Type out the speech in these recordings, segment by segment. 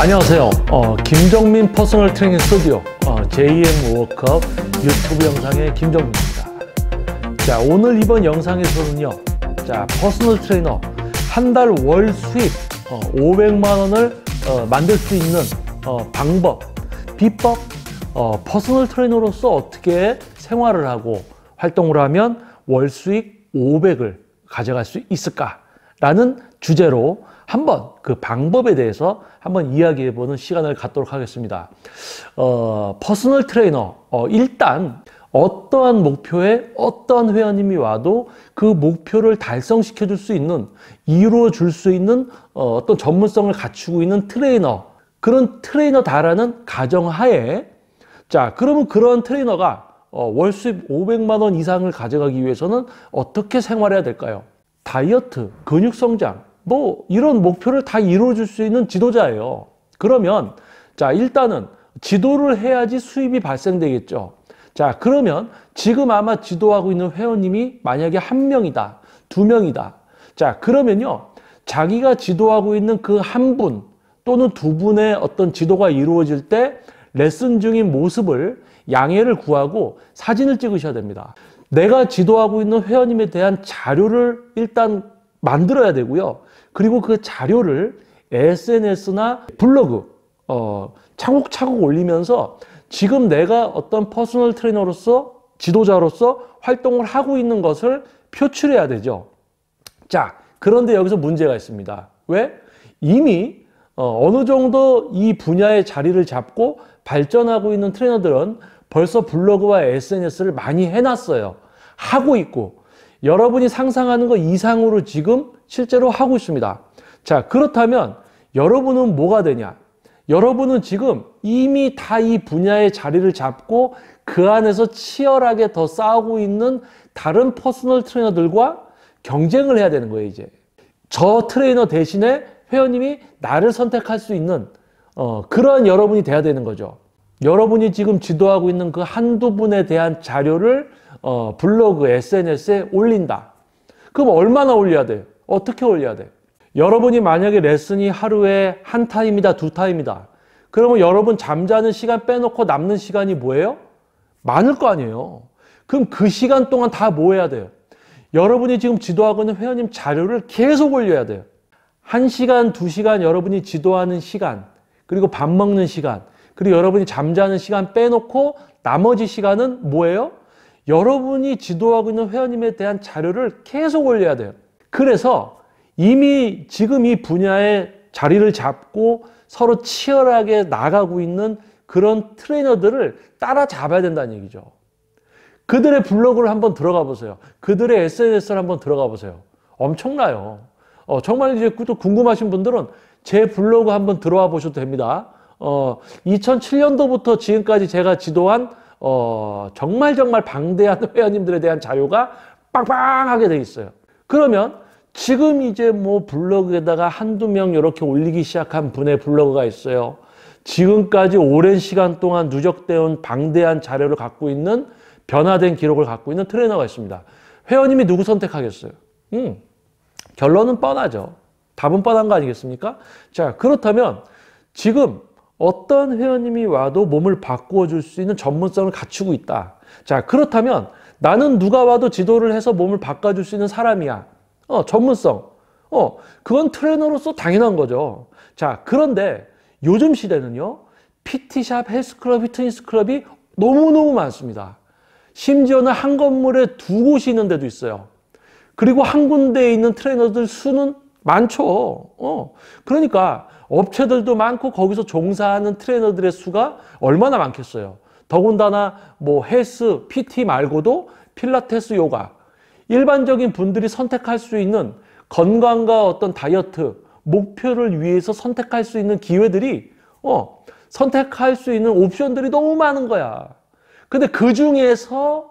안녕하세요. 김정민 퍼스널 트레이닝 스튜디오 JM 워크업 유튜브 영상의 김정민입니다. 자, 오늘 이번 영상에서는요. 자, 퍼스널 트레이너 한 달 월 수입 500만 원을 만들 수 있는 방법, 비법, 퍼스널 트레이너로서 어떻게 생활을 하고 활동을 하면 월 수익 500을 가져갈 수 있을까라는 주제로 한번 그 방법에 대해서 한번 이야기해보는 시간을 갖도록 하겠습니다. 퍼스널 트레이너, 일단 어떠한 목표에 어떠한 회원님이 와도 그 목표를 달성시켜 줄 수 있는, 이루어 줄 수 있는 어떤 전문성을 갖추고 있는 트레이너, 그런 트레이너다라는 가정하에, 자, 그러면 그런 트레이너가 월 수입 500만 원 이상을 가져가기 위해서는 어떻게 생활해야 될까요? 다이어트, 근육 성장, 뭐 이런 목표를 다 이루어줄 수 있는 지도자예요. 그러면 자, 일단은 지도를 해야지 수입이 발생되겠죠. 자, 그러면 지금 아마 지도하고 있는 회원님이 만약에 1명이다, 2명이다. 자, 그러면요, 자기가 지도하고 있는 그 한 분 또는 두 분의 어떤 지도가 이루어질 때 레슨 중인 모습을 양해를 구하고 사진을 찍으셔야 됩니다. 내가 지도하고 있는 회원님에 대한 자료를 일단 만들어야 되고요. 그리고 그 자료를 SNS나 블로그 차곡차곡 올리면서 지금 내가 어떤 퍼스널 트레이너로서, 지도자로서 활동을 하고 있는 것을 표출해야 되죠. 자, 그런데 여기서 문제가 있습니다. 왜? 이미 어느 정도 이 분야의 자리를 잡고 발전하고 있는 트레이너들은 벌써 블로그와 SNS를 많이 해놨어요. 하고 있고, 여러분이 상상하는 것 이상으로 지금 실제로 하고 있습니다. 자, 그렇다면 여러분은 뭐가 되냐? 여러분은 지금 이미 다 이 분야의 자리를 잡고 그 안에서 치열하게 더 싸우고 있는 다른 퍼스널 트레이너들과 경쟁을 해야 되는 거예요, 이제. 저 트레이너 대신에 회원님이 나를 선택할 수 있는 그러한 여러분이 돼야 되는 거죠. 여러분이 지금 지도하고 있는 그 한두 분에 대한 자료를 블로그, SNS에 올린다. 그럼 얼마나 올려야 돼요? 어떻게 올려야 돼요? 여러분이 만약에 레슨이 하루에 한 타임이다, 두 타임이다. 그러면 여러분 잠자는 시간 빼놓고 남는 시간이 뭐예요? 많을 거 아니에요. 그럼 그 시간 동안 다 뭐 해야 돼요? 여러분이 지금 지도하고 있는 회원님 자료를 계속 올려야 돼요. 1시간, 2시간 여러분이 지도하는 시간, 그리고 밥 먹는 시간, 그리고 여러분이 잠자는 시간 빼놓고 나머지 시간은 뭐예요? 여러분이 지도하고 있는 회원님에 대한 자료를 계속 올려야 돼요. 그래서 이미 지금 이 분야에 자리를 잡고 서로 치열하게 나가고 있는 그런 트레이너들을 따라잡아야 된다는 얘기죠. 그들의 블로그를 한번 들어가 보세요. 그들의 SNS를 한번 들어가 보세요. 엄청나요. 정말 이제 또 궁금하신 분들은 제 블로그 한번 들어와 보셔도 됩니다. 2007년도부터 지금까지 제가 지도한 정말 방대한 회원님들에 대한 자료가 빵빵하게 돼 있어요. 그러면 지금 이제 뭐 블로그에다가 한두 명 이렇게 올리기 시작한 분의 블로그가 있어요. 지금까지 오랜 시간 동안 누적되어 온 방대한 자료를 갖고 있는, 변화된 기록을 갖고 있는 트레이너가 있습니다. 회원님이 누구 선택하겠어요? 결론은 뻔하죠. 답은 뻔한 거 아니겠습니까? 자, 그렇다면 지금 어떤 회원님이 와도 몸을 바꾸어 줄 수 있는 전문성을 갖추고 있다. 자, 그렇다면 나는 누가 와도 지도를 해서 몸을 바꿔줄 수 있는 사람이야. 전문성. 그건 트레이너로서 당연한 거죠. 자, 그런데 요즘 시대는요, PT샵, 헬스클럽, 피트니스클럽이 너무너무 많습니다. 심지어는 한 건물에 2곳이 있는 데도 있어요. 그리고 한 군데에 있는 트레이너들 수는 많죠. 그러니까 업체들도 많고 거기서 종사하는 트레이너들의 수가 얼마나 많겠어요. 더군다나 뭐 헬스, PT 말고도 필라테스, 요가, 일반적인 분들이 선택할 수 있는 건강과 어떤 다이어트 목표를 위해서 선택할 수 있는 기회들이 선택할 수 있는 옵션들이 너무 많은 거야. 근데 그 중에서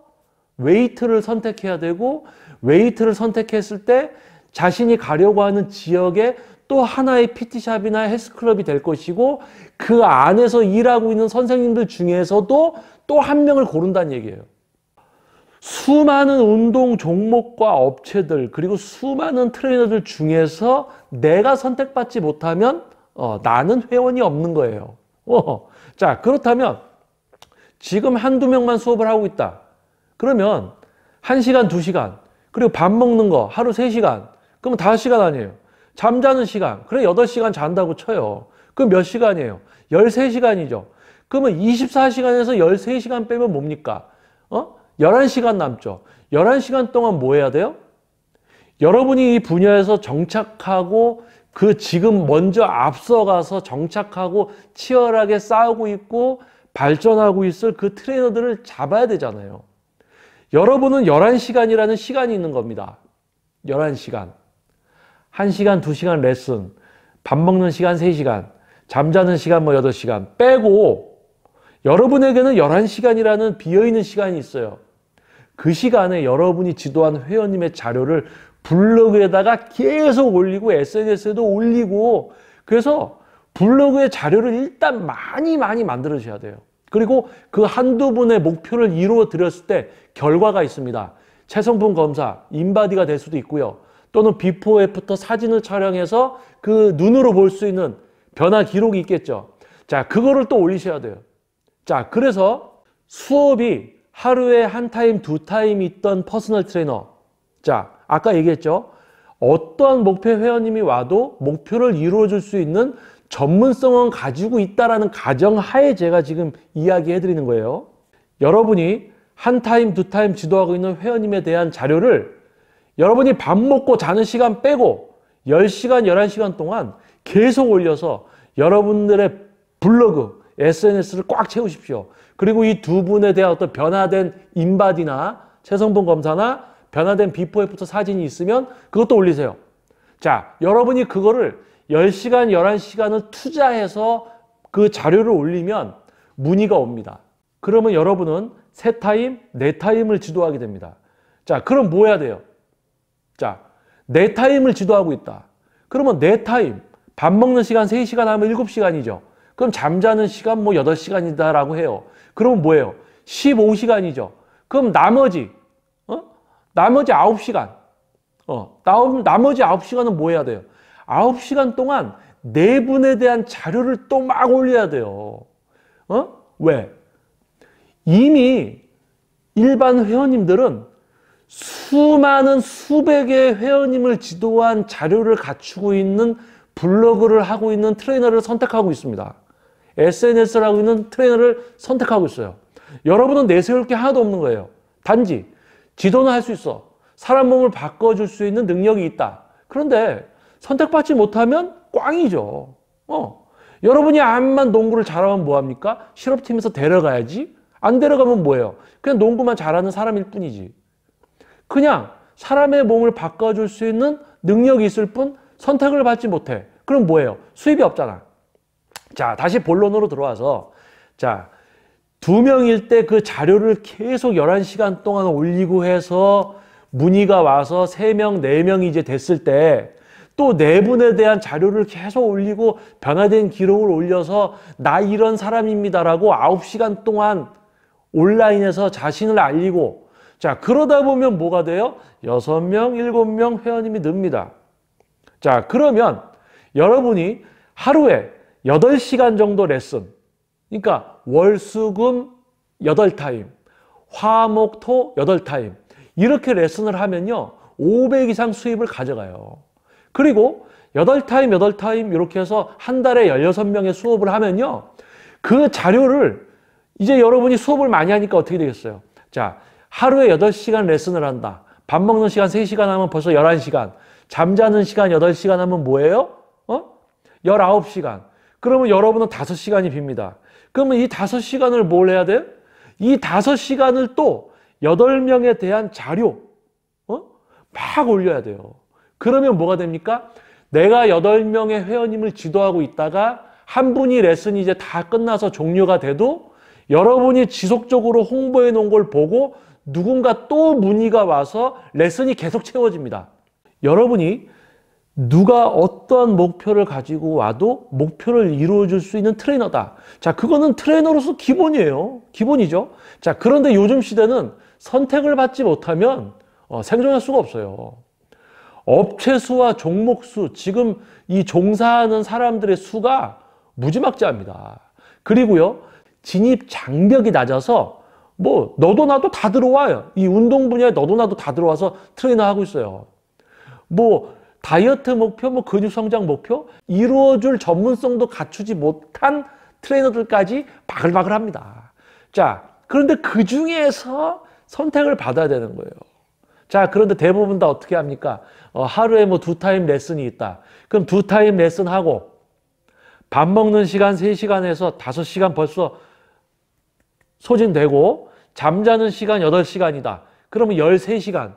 웨이트를 선택해야 되고, 웨이트를 선택했을 때 자신이 가려고 하는 지역에 또 하나의 PT샵이나 헬스클럽이 될 것이고, 그 안에서 일하고 있는 선생님들 중에서도 또 한 명을 고른다는 얘기예요. 수많은 운동 종목과 업체들, 그리고 수많은 트레이너들 중에서 내가 선택받지 못하면 나는 회원이 없는 거예요. 자, 그렇다면 지금 한두 명만 수업을 하고 있다. 그러면 1시간, 2시간, 그리고 밥 먹는 거 하루 3시간, 그러면 5시간 아니에요. 잠자는 시간, 그래 8시간 잔다고 쳐요. 그럼 몇 시간이에요? 13시간이죠. 그러면 24시간에서 13시간 빼면 뭡니까? 11시간 남죠. 11시간 동안 뭐 해야 돼요? 여러분이 이 분야에서 정착하고 그 지금 먼저 앞서가서 정착하고 치열하게 싸우고 있고 발전하고 있을 그 트레이너들을 잡아야 되잖아요. 여러분은 11시간이라는 시간이 있는 겁니다. 11시간. 1시간, 2시간 레슨, 밥 먹는 시간 3시간, 잠자는 시간 8시간 빼고 여러분에게는 11시간이라는 비어있는 시간이 있어요. 그 시간에 여러분이 지도한 회원님의 자료를 블로그에다가 계속 올리고 SNS에도 올리고, 그래서 블로그의 자료를 일단 많이 만들어주셔야 돼요. 그리고 그 한두 분의 목표를 이루어 드렸을 때 결과가 있습니다. 체성분 검사, 인바디가 될 수도 있고요. 또는 비포 애프터 사진을 촬영해서 그 눈으로 볼 수 있는 변화 기록이 있겠죠. 자, 그거를 또 올리셔야 돼요. 자, 그래서 수업이 하루에 1타임, 2타임 있던 퍼스널 트레이너. 자, 아까 얘기했죠. 어떠한 목표 회원님이 와도 목표를 이루어줄 수 있는 전문성은 가지고 있다라는 가정하에 제가 지금 이야기해 드리는 거예요. 여러분이 1타임, 2타임 지도하고 있는 회원님에 대한 자료를 여러분이 밥 먹고 자는 시간 빼고 10시간, 11시간 동안 계속 올려서 여러분들의 블로그, SNS를 꽉 채우십시오. 그리고 이 두 분에 대한 어떤 변화된 인바디나 체성분 검사나 변화된 비포 애프터 사진이 있으면 그것도 올리세요. 자, 여러분이 그거를 10시간, 11시간을 투자해서 그 자료를 올리면 문의가 옵니다. 그러면 여러분은 3타임, 4타임을 지도하게 됩니다. 자, 그럼 뭐 해야 돼요? 자, 4타임을 지도하고 있다. 그러면 4타임, 밥 먹는 시간 3시간 하면 7시간이죠. 그럼 잠자는 시간 8시간이다라고 해요. 그러면 뭐예요? 15시간이죠. 그럼 나머지 9시간. 나머지 9시간은 뭐 해야 돼요? 9시간 동안 4분에 대한 자료를 또 막 올려야 돼요. 왜? 이미 일반 회원님들은 수많은 수백의 회원님을 지도한 자료를 갖추고 있는 블로그를 하고 있는 트레이너를 선택하고 있습니다. SNS를 하고 있는 트레이너를 선택하고 있어요. 여러분은 내세울 게 하나도 없는 거예요. 단지 지도는 할 수 있어. 사람 몸을 바꿔줄 수 있는 능력이 있다. 그런데 선택받지 못하면 꽝이죠. 여러분이 암만 농구를 잘하면 뭐합니까? 실업팀에서 데려가야지. 안 데려가면 뭐예요? 그냥 농구만 잘하는 사람일 뿐이지. 그냥 사람의 몸을 바꿔줄 수 있는 능력이 있을 뿐 선택을 받지 못해. 그럼 뭐예요? 수입이 없잖아. 자, 다시 본론으로 들어와서, 자, 2명일 때 그 자료를 계속 11시간 동안 올리고 해서 문의가 와서 3명, 4명이 이제 됐을 때 또 4분에 대한 자료를 계속 올리고 변화된 기록을 올려서 나 이런 사람입니다라고 9시간 동안 온라인에서 자신을 알리고, 자, 그러다 보면 뭐가 돼요? 6명, 7명 회원님이 늡니다. 자, 그러면 여러분이 하루에 8시간 정도 레슨, 그러니까 월, 수, 금 8타임, 화, 목, 토 8타임 이렇게 레슨을 하면요 500 이상 수입을 가져가요. 그리고 8타임, 8타임 이렇게 해서 한 달에 16명의 수업을 하면요 그 자료를 이제 여러분이 수업을 많이 하니까 어떻게 되겠어요? 자, 하루에 8시간 레슨을 한다. 밥 먹는 시간 3시간 하면 벌써 11시간. 잠자는 시간 8시간 하면 뭐예요? 19시간. 그러면 여러분은 5시간이 빕니다. 그러면 이 5시간을 뭘 해야 돼요? 이 5시간을 또 8명에 대한 자료 막 올려야 돼요. 그러면 뭐가 됩니까? 내가 8명의 회원님을 지도하고 있다가 한 분이 레슨이 이제 다 끝나서 종료가 돼도 여러분이 지속적으로 홍보해 놓은 걸 보고 누군가 또 문의가 와서 레슨이 계속 채워집니다. 여러분이 누가 어떠한 목표를 가지고 와도 목표를 이루어줄 수 있는 트레이너다. 자, 그거는 트레이너로서 기본이에요. 기본이죠. 자, 그런데 요즘 시대는 선택을 받지 못하면 생존할 수가 없어요. 업체 수와 종목 수, 지금 이 종사하는 사람들의 수가 무지막지합니다. 그리고요, 진입 장벽이 낮아서 뭐 너도 나도 다 들어와요. 이 운동 분야에 너도 나도 다 들어와서 트레이너 하고 있어요. 뭐 다이어트 목표, 뭐 근육 성장 목표 이루어줄 전문성도 갖추지 못한 트레이너들까지 바글바글 합니다. 자, 그런데 그 중에서 선택을 받아야 되는 거예요. 자, 그런데 대부분 다 어떻게 합니까? 하루에 뭐 2타임 레슨이 있다. 그럼 2타임 레슨 하고 밥 먹는 시간 3시간에서 5시간 벌써 소진되고 잠자는 시간 8시간이다. 그러면 13시간.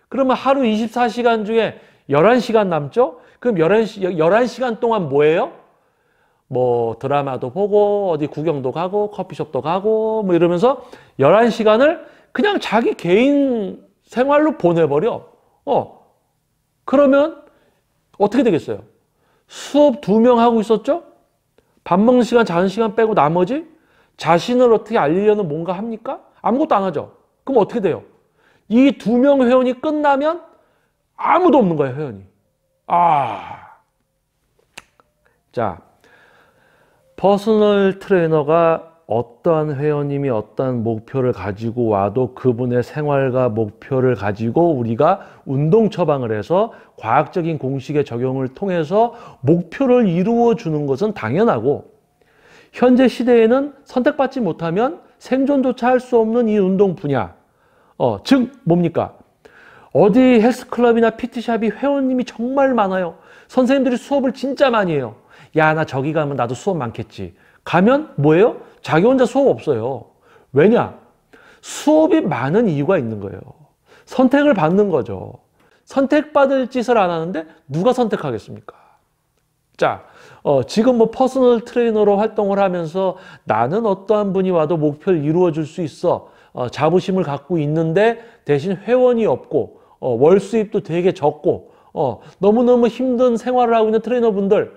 그러면 하루 24시간 중에 11시간 남죠? 그럼 11시간 동안 뭐예요? 뭐 드라마도 보고 어디 구경도 가고 커피숍도 가고 뭐 이러면서 11시간을 그냥 자기 개인 생활로 보내버려. 그러면 어떻게 되겠어요? 수업 2명 하고 있었죠? 밥 먹는 시간, 자는 시간 빼고 나머지 자신을 어떻게 알리려는 뭔가 합니까? 아무것도 안 하죠. 그럼 어떻게 돼요? 이 2명 회원이 끝나면 아무도 없는 거예요, 회원이. 자, 퍼스널 트레이너가 어떠한 회원님이 어떠한 목표를 가지고 와도 그분의 생활과 목표를 가지고 우리가 운동 처방을 해서 과학적인 공식의 적용을 통해서 목표를 이루어 주는 것은 당연하고, 현재 시대에는 선택받지 못하면 생존조차 할 수 없는 이 운동 분야, 즉 뭡니까? 어디 헬스클럽이나 PT샵이 회원님이 정말 많아요. 선생님들이 수업을 진짜 많이 해요. 야, 나 저기 가면 나도 수업 많겠지. 가면 뭐예요? 자기 혼자 수업 없어요. 왜냐? 수업이 많은 이유가 있는 거예요. 선택을 받는 거죠. 선택받을 짓을 안 하는데 누가 선택하겠습니까? 자, 지금 뭐 퍼스널 트레이너로 활동을 하면서 나는 어떠한 분이 와도 목표를 이루어 줄 수 있어. 자부심을 갖고 있는데 대신 회원이 없고 월 수입도 되게 적고 너무너무 힘든 생활을 하고 있는 트레이너분들,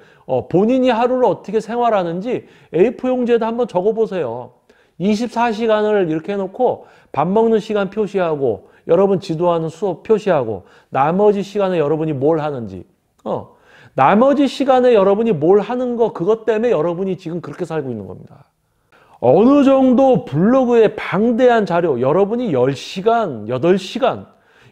본인이 하루를 어떻게 생활하는지 A4 용지에다 한번 적어보세요. 24시간을 이렇게 해놓고 밥 먹는 시간 표시하고 여러분 지도하는 수업 표시하고 나머지 시간에 여러분이 뭘 하는지, 나머지 시간에 여러분이 뭘 하는 거, 그것 때문에 여러분이 지금 그렇게 살고 있는 겁니다. 어느 정도 블로그에 방대한 자료, 여러분이 10시간, 8시간,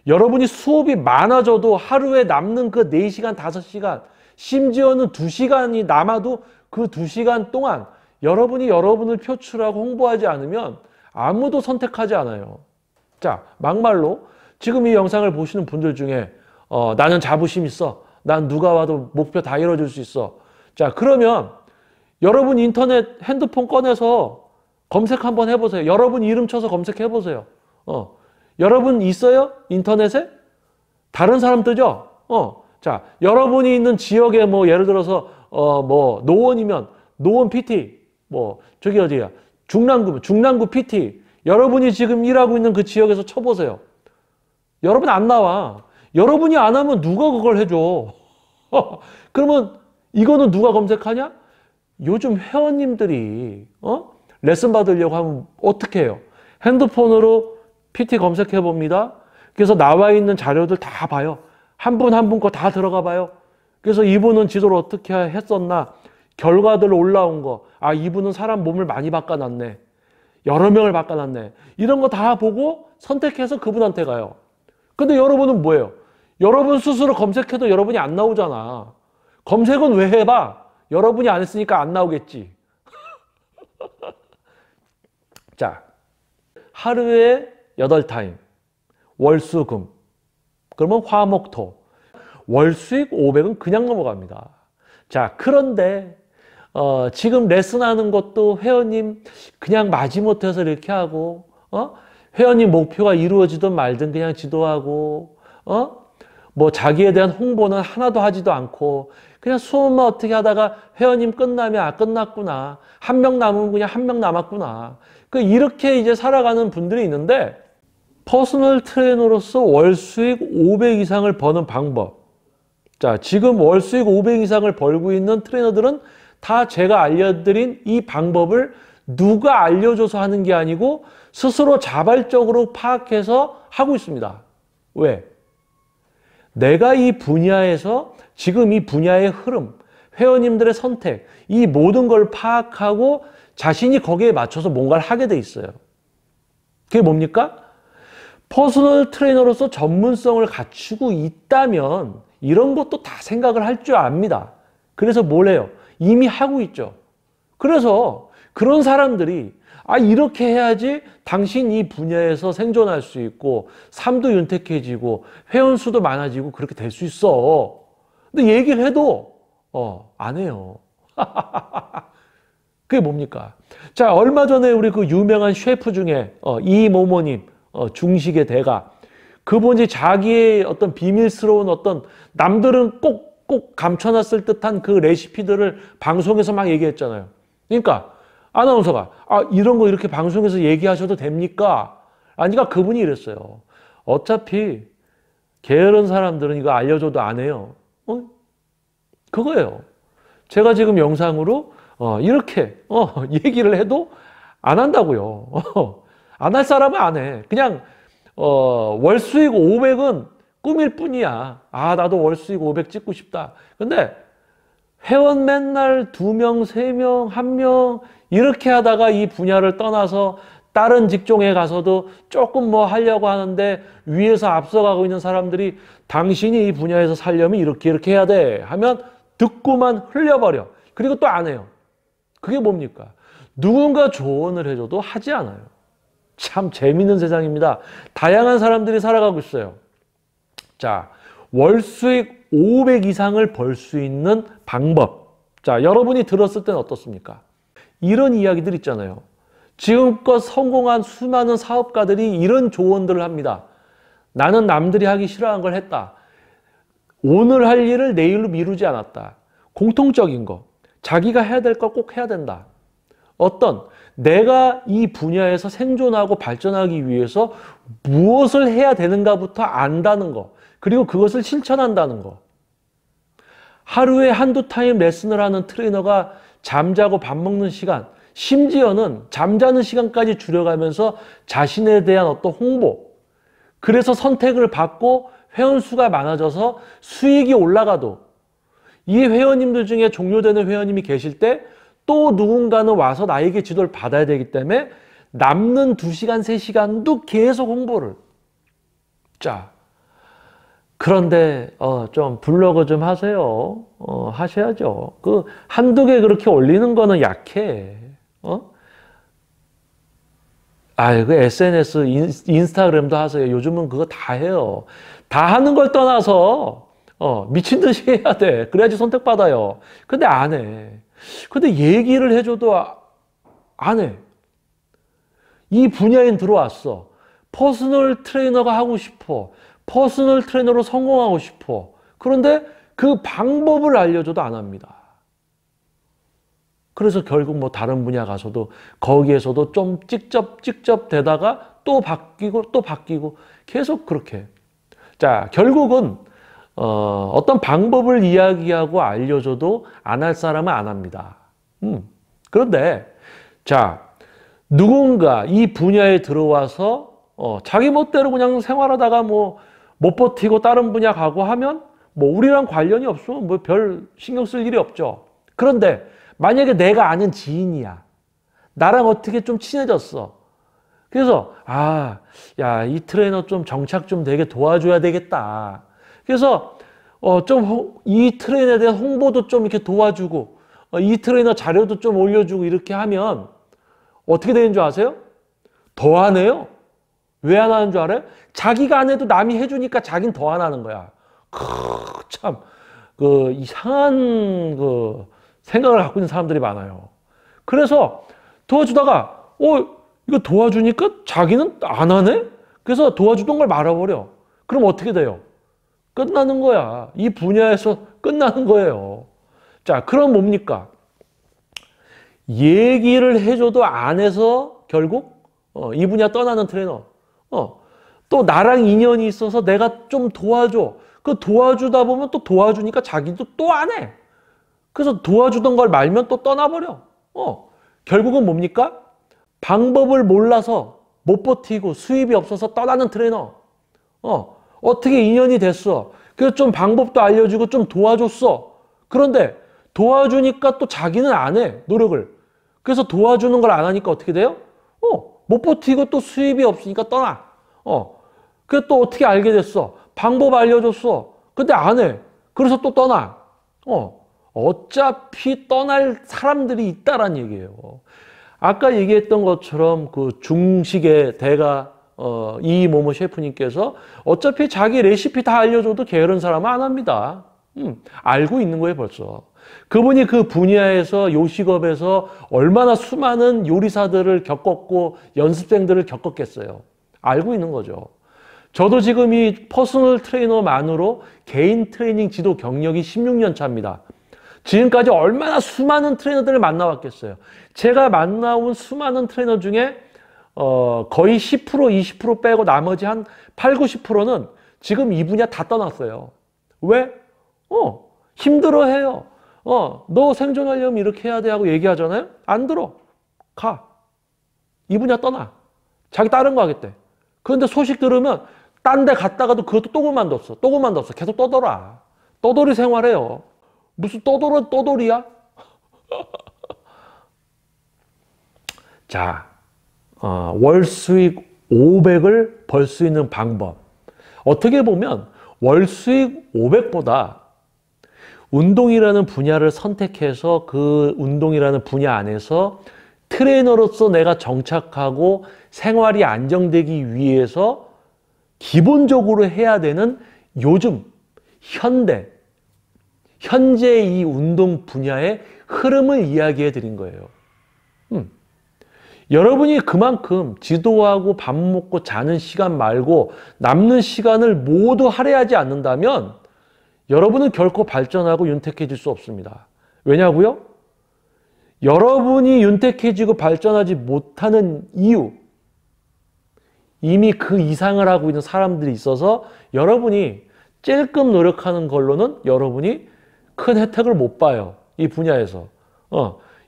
여러분이 수업이 많아져도 하루에 남는 그 4시간, 5시간, 심지어는 2시간이 남아도 그 2시간 동안 여러분이 여러분을 표출하고 홍보하지 않으면 아무도 선택하지 않아요. 자, 막말로 지금 이 영상을 보시는 분들 중에 나는 자부심 있어. 난 누가 와도 목표 다 이뤄줄 수 있어. 자, 그러면 여러분 인터넷 핸드폰 꺼내서 검색 한번 해보세요. 여러분 이름 쳐서 검색해 보세요. 여러분 있어요? 인터넷에? 다른 사람 뜨죠? 자, 여러분이 있는 지역에 뭐 예를 들어서 뭐 노원이면 노원 PT, 뭐 저기 어디야? 중랑구 PT. 여러분이 지금 일하고 있는 그 지역에서 쳐보세요. 여러분 안 나와. 여러분이 안 하면 누가 그걸 해줘? 그러면 이거는 누가 검색하냐? 요즘 회원님들이 레슨 받으려고 하면 어떻게 해요? 핸드폰으로 PT 검색해 봅니다. 그래서 나와 있는 자료들 다 봐요. 한 분 한 분 거 다 들어가 봐요. 그래서 이분은 지도를 어떻게 했었나, 결과들 올라온 거, 이분은 사람 몸을 많이 바꿔놨네, 여러 명을 바꿔놨네, 이런 거 다 보고 선택해서 그분한테 가요. 근데 여러분은 뭐예요? 여러분 스스로 검색해도 여러분이 안 나오잖아. 검색은 왜 해봐? 여러분이 안 했으니까 안 나오겠지. 자, 하루에 8타임, 월수금, 그러면 화목토, 월수익 500은 그냥 넘어갑니다. 자, 그런데 지금 레슨하는 것도 회원님 그냥 마지못해서 이렇게 하고, 회원님 목표가 이루어지든 말든 그냥 지도하고, 뭐 자기에 대한 홍보는 하나도 하지도 않고 그냥 수업만 어떻게 하다가 회원님 끝나면 끝났구나, 한 명 남으면 그냥 한 명 남았구나, 이렇게 이제 살아가는 분들이 있는데, 퍼스널 트레이너로서 월 수익 500 이상을 버는 방법. 자, 지금 월 수익 500 이상을 벌고 있는 트레이너들은 다 제가 알려드린 이 방법을 누가 알려줘서 하는 게 아니고 스스로 자발적으로 파악해서 하고 있습니다. 왜? 내가 이 분야에서 지금 이 분야의 흐름, 회원님들의 선택, 이 모든 걸 파악하고 자신이 거기에 맞춰서 뭔가를 하게 돼 있어요. 그게 뭡니까? 퍼스널 트레이너로서 전문성을 갖추고 있다면 이런 것도 다 생각을 할 줄 압니다. 그래서 뭘 해요? 이미 하고 있죠. 그래서 그런 사람들이 이렇게 해야지 당신 이 분야에서 생존할 수 있고 삶도 윤택해지고 회원 수도 많아지고 그렇게 될 수 있어. 근데 얘기를 해도 안 해요. 그게 뭡니까? 자, 얼마 전에 우리 그 유명한 셰프 중에 이모모님, 중식의 대가, 그분이 자기의 어떤 비밀스러운 어떤 남들은 꼭 감춰놨을 듯한 그 레시피들을 방송에서 막 얘기했잖아요. 그러니까 아나운서가 이런 거 이렇게 방송에서 얘기하셔도 됩니까? 아니까 그분이 이랬어요. 어차피 게으른 사람들은 이거 알려줘도 안 해요. 그거예요. 제가 지금 영상으로 이렇게 얘기를 해도 안 한다고요. 안 할 사람은 안 해. 그냥 월 수익 500은 꿈일 뿐이야. 나도 월 수익 500 찍고 싶다. 근데 회원 맨날 2명, 3명, 1명 이렇게 하다가 이 분야를 떠나서 다른 직종에 가서도 조금 뭐 하려고 하는데 위에서 앞서가고 있는 사람들이 당신이 이 분야에서 살려면 이렇게 해야 돼 하면 듣고만 흘려버려. 그리고 또 안 해요. 그게 뭡니까? 누군가 조언을 해줘도 하지 않아요. 참 재밌는 세상입니다. 다양한 사람들이 살아가고 있어요. 자, 월 수익 500 이상을 벌 수 있는 방법. 자, 여러분이 들었을 때는 어떻습니까? 이런 이야기들 있잖아요. 지금껏 성공한 수많은 사업가들이 이런 조언들을 합니다. 나는 남들이 하기 싫어하는 걸 했다. 오늘 할 일을 내일로 미루지 않았다. 공통적인 거. 자기가 해야 될 걸 꼭 해야 된다. 내가 이 분야에서 생존하고 발전하기 위해서 무엇을 해야 되는가부터 안다는 거. 그리고 그것을 실천한다는 거. 하루에 한두 타임 레슨을 하는 트레이너가 잠자고 밥 먹는 시간, 심지어는 잠자는 시간까지 줄여가면서 자신에 대한 어떤 홍보, 그래서 선택을 받고 회원 수가 많아져서 수익이 올라가도 이 회원님들 중에 종료되는 회원님이 계실 때 또 누군가는 와서 나에게 지도를 받아야 되기 때문에 남는 2시간, 3시간도 계속 홍보를. 자, 그런데 좀 블로그 좀 하세요. 하셔야죠. 그 한두 개 그렇게 올리는 거는 약해. 그 SNS, 인스타그램도 하세요. 요즘은 그거 다 해요. 다 하는 걸 떠나서 미친 듯이 해야 돼. 그래야지 선택받아요. 근데 안 해. 근데 얘기를 해줘도 안 해. 이 분야에 들어왔어. 퍼스널 트레이너가 하고 싶어. 퍼스널 트레이너로 성공하고 싶어. 그런데 그 방법을 알려줘도 안 합니다. 그래서 결국 뭐 다른 분야 가서도 거기에서도 좀 찍접 되다가 또 바뀌고 계속 그렇게. 자, 결국은 어떤 방법을 이야기하고 알려줘도 안 할 사람은 안 합니다. 그런데 자, 누군가 이 분야에 들어와서 자기 멋대로 그냥 생활하다가 뭐 못 버티고 다른 분야 가고 하면 뭐 우리랑 관련이 없으면 뭐 별 신경 쓸 일이 없죠. 그런데 만약에 내가 아는 지인이야. 나랑 어떻게 좀 친해졌어. 그래서 야, 이 트레이너 좀 정착 좀 되게 도와줘야 되겠다. 그래서 좀 이 트레이너에 대한 홍보도 좀 이렇게 도와주고 이 트레이너 자료도 좀 올려주고 이렇게 하면 어떻게 되는 줄 아세요? 더 안 해요. 왜 안 하는 줄 알아요? 자기가 안 해도 남이 해주니까 자긴 더 안 하는 거야. 참 이상한 생각을 갖고 있는 사람들이 많아요. 그래서 도와주다가 이거 도와주니까 자기는 안 하네? 그래서 도와주던 걸 말아버려. 그럼 어떻게 돼요? 끝나는 거야. 이 분야에서 끝나는 거예요. 자, 그럼 뭡니까? 얘기를 해줘도 안 해서 결국 이 분야 떠나는 트레이너. 또 나랑 인연이 있어서 내가 좀 도와줘. 그 도와주다 보면 또 도와주니까 자기도 또 안 해. 그래서 도와주던 걸 말면 또 떠나버려. 결국은 뭡니까? 방법을 몰라서 못 버티고 수입이 없어서 떠나는 트레이너. 어떻게 인연이 됐어. 그래서 좀 방법도 알려주고 좀 도와줬어. 그런데 도와주니까 또 자기는 안 해, 노력을. 그래서 도와주는 걸 안 하니까 어떻게 돼요? 못 버티고 또 수입이 없으니까 떠나. 그래서 또 어떻게 알게 됐어? 방법 알려줬어. 근데 안 해. 그래서 또 떠나. 어차피 떠날 사람들이 있다란 얘기예요. 아까 얘기했던 것처럼 그 중식의 대가 이모모 셰프님께서 어차피 자기 레시피 다 알려줘도 게으른 사람은 안 합니다. 알고 있는 거예요, 벌써. 그분이 그 분야에서 요식업에서 얼마나 수많은 요리사들을 겪었고 연습생들을 겪었겠어요. 알고 있는 거죠. 저도 지금 이 퍼스널 트레이너만으로 개인 트레이닝 지도 경력이 16년 차입니다. 지금까지 얼마나 수많은 트레이너들을 만나왔겠어요. 제가 만나온 수많은 트레이너 중에 거의 10%, 20% 빼고 나머지 한 8, 90%는 지금 이 분야 다 떠났어요. 왜? 힘들어해요. 너 생존하려면 이렇게 해야 돼 하고 얘기하잖아요. 안 들어. 가. 이 분야 떠나. 자기 다른 거 하겠대. 그런데 소식 들으면 딴 데 갔다가도 그것도 또 그만뒀어. 또 그만뒀어. 계속 떠돌아. 떠돌이 생활해요. 무슨 떠돌이야? 자, 월 수익 500을 벌 수 있는 방법. 어떻게 보면 월 수익 500보다 운동이라는 분야를 선택해서 그 운동이라는 분야 안에서 트레이너로서 내가 정착하고 생활이 안정되기 위해서 기본적으로 해야 되는 요즘 현재 이 운동 분야의 흐름을 이야기해 드린 거예요. 여러분이 그만큼 지도하고 밥 먹고 자는 시간 말고 남는 시간을 모두 할애하지 않는다면 여러분은 결코 발전하고 윤택해질 수 없습니다. 왜냐고요? 여러분이 윤택해지고 발전하지 못하는 이유, 이미 그 이상을 하고 있는 사람들이 있어서 여러분이 찔끔 노력하는 걸로는 여러분이 큰 혜택을 못 봐요. 이 분야에서.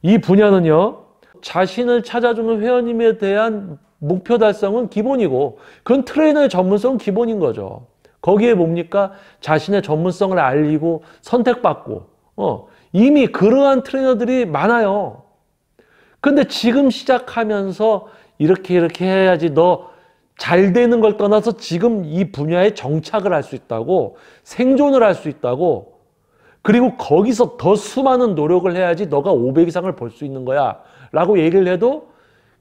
이 분야는요, 자신을 찾아주는 회원님에 대한 목표 달성은 기본이고, 그건 트레이너의 전문성은 기본인 거죠. 거기에 뭡니까? 자신의 전문성을 알리고 선택받고, 이미 그러한 트레이너들이 많아요. 근데 지금 시작하면서 이렇게 해야지 너 잘 되는 걸 떠나서 지금 이 분야에 정착을 할 수 있다고, 생존을 할 수 있다고, 그리고 거기서 더 수많은 노력을 해야지 너가 500 이상을 벌 수 있는 거야 라고 얘기를 해도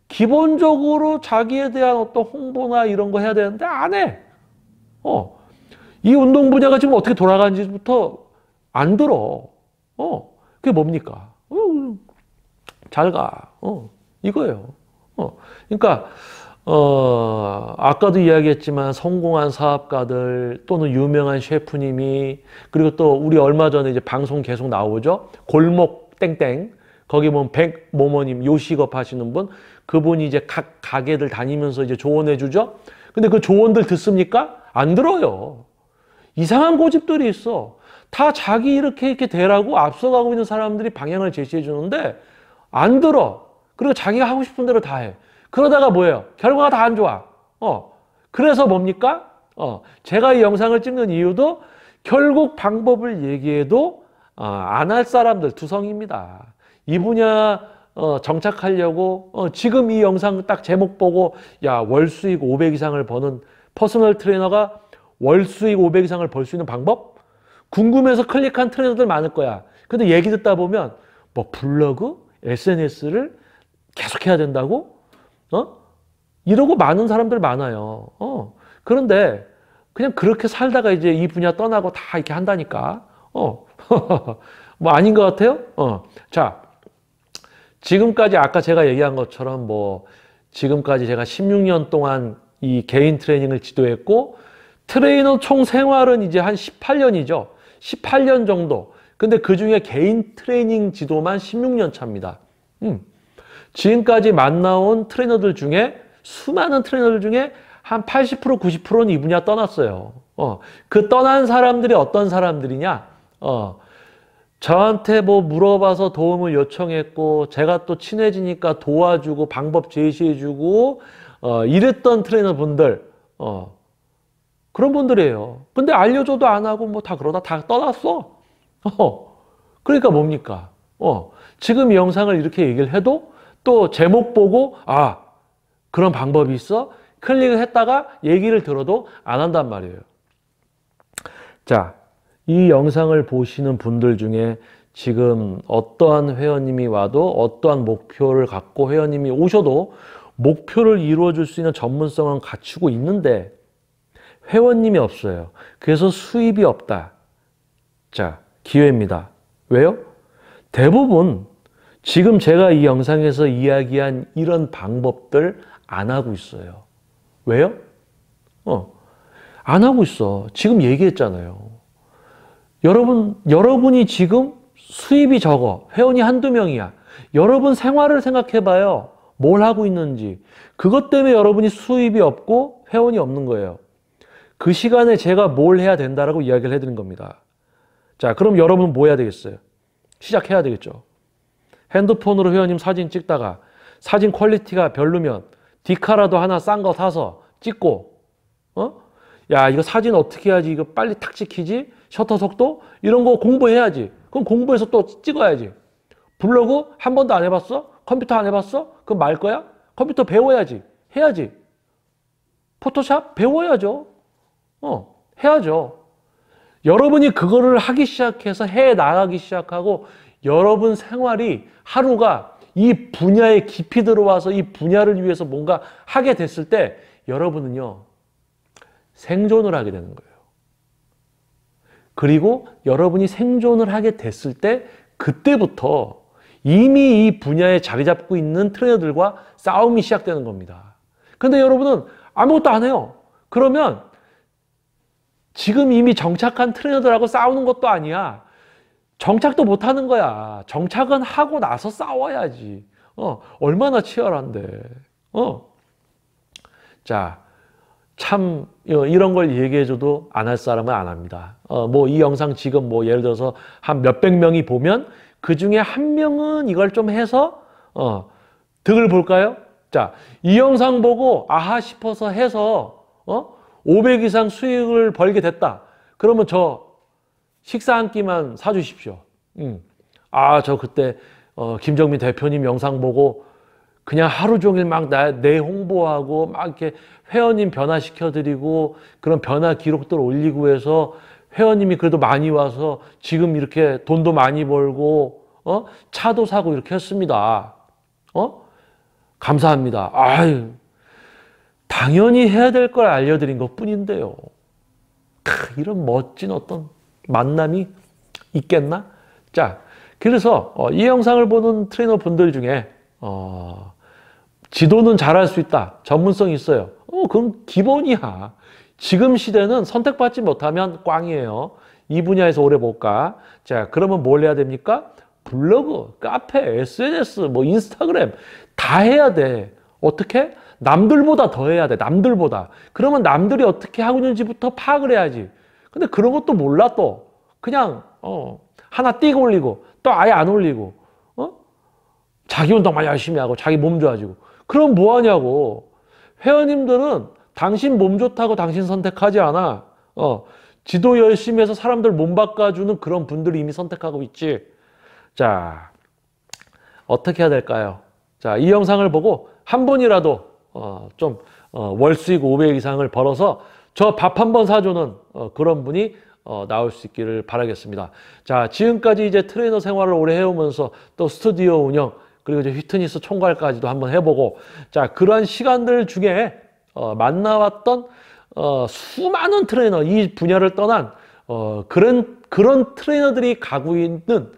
기본적으로 자기에 대한 어떤 홍보나 이런 거 해야 되는데 안 해. 이 운동 분야가 지금 어떻게 돌아가는지부터 안 들어. 그게 뭡니까? 잘 가. 이거예요. 그러니까 아까도 이야기했지만 성공한 사업가들 또는 유명한 셰프님이, 그리고 또 우리 얼마 전에 이제 방송 계속 나오죠. 골목 땡땡. 거기 보면 백모모님 요식업 하시는 분, 그분이 이제 각 가게들 다니면서 이제 조언해 주죠. 근데 그 조언들 듣습니까? 안 들어요. 이상한 고집들이 있어. 다 자기 이렇게 되라고 앞서가고 있는 사람들이 방향을 제시해 주는데 안 들어. 그리고 자기가 하고 싶은 대로 다 해. 그러다가 뭐예요? 결과가 다 안 좋아. 그래서 뭡니까? 제가 이 영상을 찍는 이유도 결국 방법을 얘기해도 안 할 사람들 투성입니다. 이 분야 정착하려고 지금 이 영상 딱 제목 보고 야, 월 수익 500 이상을 버는 퍼스널 트레이너가 월 수익 500 이상을 벌 수 있는 방법? 궁금해서 클릭한 트레이너들 많을 거야. 근데 얘기 듣다 보면 뭐 블로그, SNS를 계속 해야 된다고? 이러고 많은 사람들 많아요. 그런데 그냥 그렇게 살다가 이제 이 분야 떠나고 다 이렇게 한다니까. 뭐 아닌 것 같아요? 자, 지금까지 아까 제가 얘기한 것처럼 뭐 지금까지 제가 16년 동안 이 개인 트레이닝을 지도했고 트레이너 총 생활은 이제 한 18년이죠. 18년 정도. 근데 그 중에 개인 트레이닝 지도만 16년 차입니다. 지금까지 만나온 트레이너들 중에 수많은 트레이너들 중에 한 80%, 90%는 이 분야 떠났어요. 그 떠난 사람들이 어떤 사람들이냐? 저한테 뭐 물어봐서 도움을 요청했고 제가 또 친해지니까 도와주고 방법 제시해주고 이랬던 트레이너 분들 그런 분들이에요. 근데 알려줘도 안 하고 뭐 다 그러다 다 떠났어. 그러니까 뭡니까? 지금 이 영상을 이렇게 얘기를 해도 또 제목 보고 그런 방법이 있어? 클릭을 했다가 얘기를 들어도 안 한단 말이에요. 자, 이 영상을 보시는 분들 중에 지금 어떠한 회원님이 와도 어떠한 목표를 갖고 회원님이 오셔도 목표를 이루어 줄 수 있는 전문성은 갖추고 있는데 회원님이 없어요. 그래서 수입이 없다. 자, 기회입니다. 왜요? 대부분 지금 제가 이 영상에서 이야기한 이런 방법들 안 하고 있어요. 왜요? 안 하고 있어. 지금 얘기했잖아요. 여러분이 지금 수입이 적어. 회원이 한두 명이야. 여러분 생활을 생각해봐요. 뭘 하고 있는지. 그것 때문에 여러분이 수입이 없고 회원이 없는 거예요. 그 시간에 제가 뭘 해야 된다라고 이야기를 해드린 겁니다. 자, 그럼 여러분 뭐 해야 되겠어요? 시작해야 되겠죠. 핸드폰으로 회원님 사진 찍다가 사진 퀄리티가 별로면 디카라도 하나 싼 거 사서 찍고 야, 이거 사진 어떻게 해야지 이거 빨리 탁 찍히지? 셔터 속도? 이런 거 공부해야지. 그럼 공부해서 또 찍어야지. 블로그 한 번도 안 해봤어? 컴퓨터 안 해봤어? 그럼 말 거야? 컴퓨터 배워야지. 해야지. 포토샵 배워야죠. 해야죠. 여러분이 그거를 하기 시작해서 해 나가기 시작하고 여러분 생활이 하루가 이 분야에 깊이 들어와서 이 분야를 위해서 뭔가 하게 됐을 때 여러분은요, 생존을 하게 되는 거예요. 그리고 여러분이 생존을 하게 됐을 때 그때부터 이미 이 분야에 자리 잡고 있는 트레이너들과 싸움이 시작되는 겁니다. 근데 여러분은 아무것도 안 해요. 그러면 지금 이미 정착한 트레이너들하고 싸우는 것도 아니야. 정착도 못 하는 거야. 정착은 하고 나서 싸워야지. 얼마나 치열한데. 자, 참 이런 걸 얘기해줘도 안 할 사람은 안 합니다. 뭐 이 영상 지금 뭐 예를 들어서 한 몇백 명이 보면 그 중에 한 명은 이걸 좀 해서 득을 볼까요? 자, 이 영상 보고 아하 싶어서 해서 500 이상 수익을 벌게 됐다. 그러면 저 식사 한 끼만 사주십시오. 저 그때 김정민 대표님 영상 보고 그냥 하루 종일 막 내 홍보하고 막 이렇게 회원님 변화시켜드리고 그런 변화 기록들 올리고 해서 회원님이 그래도 많이 와서 지금 이렇게 돈도 많이 벌고 차도 사고 이렇게 했습니다. 감사합니다. 아유, 당연히 해야 될 걸 알려드린 것 뿐인데요. 이런 멋진 어떤 만남이 있겠나? 자, 그래서 이 영상을 보는 트레이너 분들 중에 지도는 잘할 수 있다. 전문성이 있어요. 그건 기본이야. 지금 시대는 선택받지 못하면 꽝이에요. 이 분야에서 오래 못 가. 자, 그러면 뭘 해야 됩니까? 블로그, 카페, SNS, 뭐 인스타그램 다 해야 돼. 어떻게? 남들보다 더 해야 돼. 남들보다. 그러면 남들이 어떻게 하고 있는지부터 파악을 해야지. 근데 그런 것도 몰라 또. 그냥 하나 띡 올리고 또 아예 안 올리고 자기 운동만 열심히 하고 자기 몸 좋아지고 그럼 뭐 하냐고. 회원님들은 당신 몸 좋다고 당신 선택하지 않아. 지도 열심히 해서 사람들 몸 바꿔주는 그런 분들이 이미 선택하고 있지. 자, 어떻게 해야 될까요? 자, 이 영상을 보고 한 분이라도 좀 월수익 500 이상을 벌어서 저 밥 한 번 사주는 그런 분이 나올 수 있기를 바라겠습니다. 자, 지금까지 이제 트레이너 생활을 오래 해오면서 또 스튜디오 운영 그리고 이제 피트니스 총괄까지도 한번 해보고 자, 그러한 시간들 중에 만나왔던 수많은 트레이너 이 분야를 떠난 그런 트레이너들이 가고 있는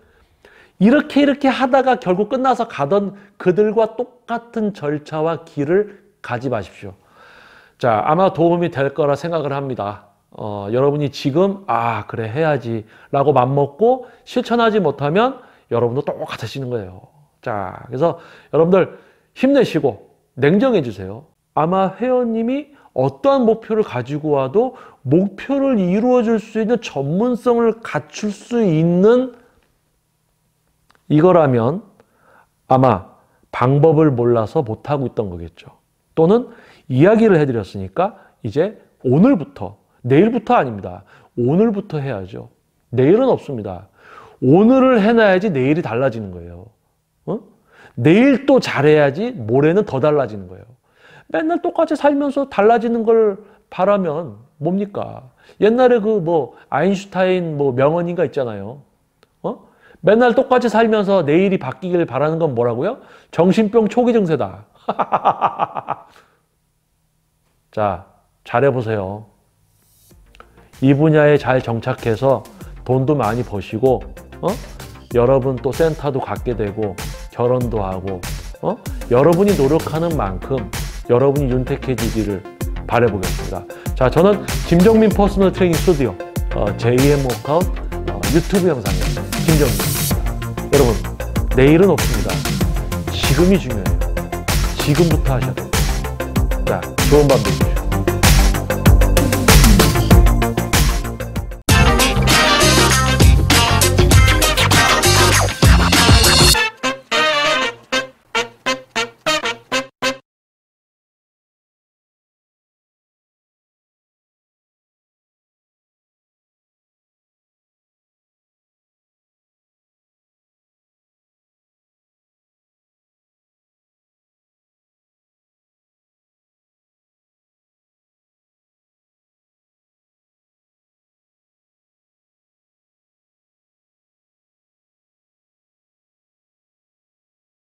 이렇게 하다가 결국 끝나서 가던 그들과 똑같은 절차와 길을 가지 마십시오. 자, 아마 도움이 될 거라 생각을 합니다. 여러분이 지금 그래 해야지 라고 맘먹고 실천하지 못하면 여러분도 똑같으시는 거예요. 자, 그래서 여러분들 힘내시고 냉정해 주세요. 아마 회원님이 어떠한 목표를 가지고 와도 목표를 이루어 줄 수 있는 전문성을 갖출 수 있는 이거라면 아마 방법을 몰라서 못하고 있던 거겠죠. 또는 이야기를 해드렸으니까 이제 오늘부터 내일부터 아닙니다. 오늘부터 해야죠. 내일은 없습니다. 오늘을 해놔야지 내일이 달라지는 거예요. 내일 또 잘해야지 모레는 더 달라지는 거예요. 맨날 똑같이 살면서 달라지는 걸 바라면 뭡니까? 옛날에 아인슈타인 명언인가 있잖아요. 맨날 똑같이 살면서 내일이 바뀌길 바라는 건 뭐라고요? 정신병 초기 증세다. 자, 잘해보세요. 이 분야에 잘 정착해서 돈도 많이 버시고, 여러분 또 센터도 갖게 되고, 결혼도 하고, 여러분이 노력하는 만큼 여러분이 윤택해지기를 바라보겠습니다. 자, 저는 김정민 퍼스널 트레이닝 스튜디오 JM 워크아웃 유튜브 영상의 김정민입니다. 여러분, 내일은 없습니다. 지금이 중요해요. 지금부터 하셔야 됩니다. 자, 좋은 밤 되십시오.